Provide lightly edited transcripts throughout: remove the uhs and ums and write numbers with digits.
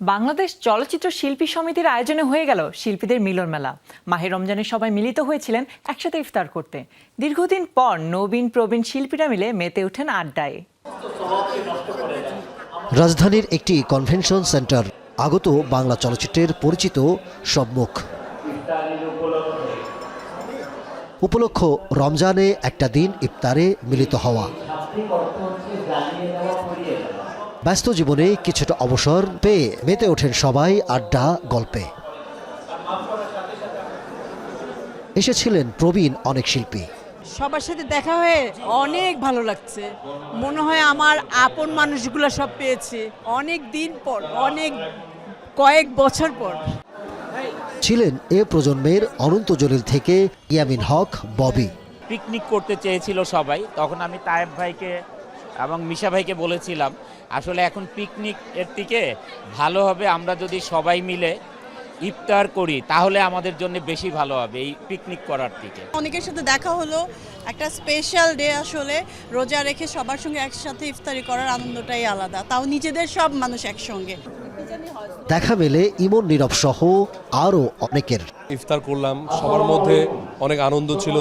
বাংলাদেশ চলচ্চিত্র শিল্পী সমিতির আয়োজনে হয়ে গেল শিল্পীদের মিলন মেলা। মাহে রমজানে সবাই মিলিত হয়েছিলেন একসাথে ইফতার করতে। দীর্ঘদিন পর নবীন প্রবীণ শিল্পীরা মিলে মেতে ওঠেন আড্ডায়। রাজধানীর একটি কনভেনশন সেন্টার, আগত বাংলা চলচ্চিত্রের পরিচিত সব মুখ। উপলক্ষ রমজানে একটা দিন ইফতারে মিলিত হওয়া। ব্যস্ত জীবনে কিছুটা অবসর পেয়ে মেতে ওঠেন সবাই আড্ডা গল্পে। এসেছিলেন প্রবীণ অনেক শিল্পী। সবার সাথে দেখা হয়ে অনেক ভালো লাগছে। মনে হয় আমার আপন মানুষগুলো সব পেয়েছে অনেক দিন পর, অনেক কয়েক বছর পর। ছিলেন এ প্রজন্মের অনন্ত জলিল থেকে ইয়ামিন হক, ববি। পিকনিক করতে চেয়েছিল সবাই, তখন আমি তায়েব ভাইকে এবং মিশা ভাইকে বলেছিলাম আসলে এখন পিকনিক এর থেকে ভালো হবে আমরা যদি সবাই মিলে ইফতার করি, তাহলে আমাদের জন্য বেশি ভালো হবে এই পিকনিক করার থেকে। অনেকের সাথে দেখা হলো, একটা স্পেশাল ডে। আসলে রোজা রেখে সবার সঙ্গে একসাথে ইফতারি করার আনন্দটাই আলাদা, তাও নিজেদের সব মানুষ একসঙ্গে। দেখা মেলে ইমন নীরব সহ আরও অনেকের। ইফতার করলাম, সবার মধ্যে অনেক আনন্দ ছিল,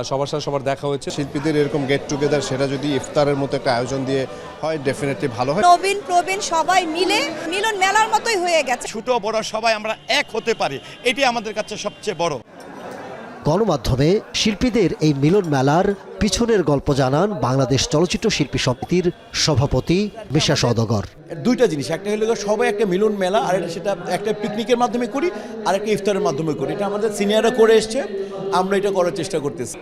সবার সাথে সবার দেখা হয়েছে। শিল্পীদের এরকম গেট টুগেদার, সেটা যদি ইফতারের মতো একটা আয়োজন দিয়ে হয় ডেফিনেটলি ভালো হয়। নবীন প্রবীণ সবাই মিলে মিলন মেলার মতোই হয়ে গেছে। ছোট বড় সবাই আমরা এক হতে পারি, এটি আমাদের কাছে সবচেয়ে বড়। গণমাধ্যমে শিল্পীদের এই মিলন মেলার পিছনের গল্প জানান বাংলাদেশ চলচ্চিত্র শিল্পী সমিতির সভাপতি মিশা সওদাগর। দুইটা জিনিস, একটা হলো সবাই একটা মিলন মেলা, আর সেটা একটা পিকনিকের মাধ্যমে করি, আর একটা ইফতারের মাধ্যমে করি। এটা আমাদের সিনিয়ররা করে এসছে, আমরা এটা করার চেষ্টা করতেছি।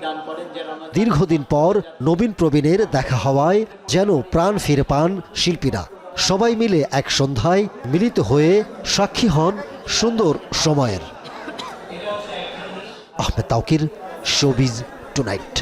দীর্ঘদিন পর নবীন প্রবীণের দেখা হওয়ায় যেন প্রাণ ফিরে পান শিল্পীরা। সবাই মিলে এক সন্ধ্যায় মিলিত হয়ে সাক্ষী হন সুন্দর সময়ের। Ahmed Tauquir, showbiz tonight.